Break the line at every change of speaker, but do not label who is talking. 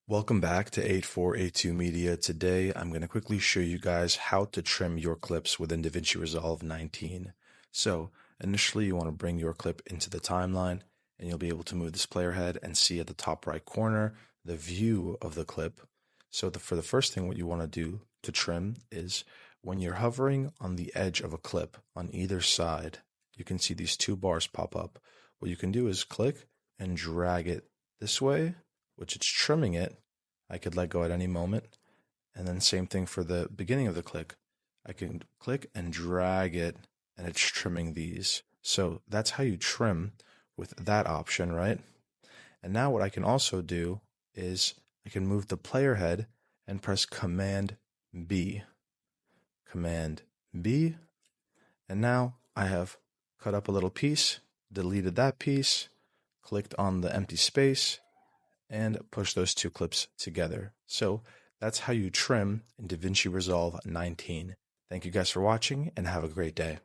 Welcome back to 8482 Media. Today, I'm going to quickly show you guys how to trim your clips within Davinci Resolve 19. So, initially, you want to bring your clip into the timeline, and you'll be able to move this player head and see at the top right corner the view of the clip. So, for the first thing, what you want to do to trim is when you're hovering on the edge of a clip on either side, you can see these two bars pop up. What you can do is click and drag it this way, which it's trimming it. I could let go at any moment. And then same thing for the beginning of the click. I can click and drag it and it's trimming these. So that's how you trim with that option, right? And now what I can also do is I can move the player head and press Command B. Command B. And now I have cut up a little piece, deleted that piece, clicked on the empty space, and push those two clips together. So that's how you trim in Davinci Resolve 19. Thank you guys for watching and have a great day.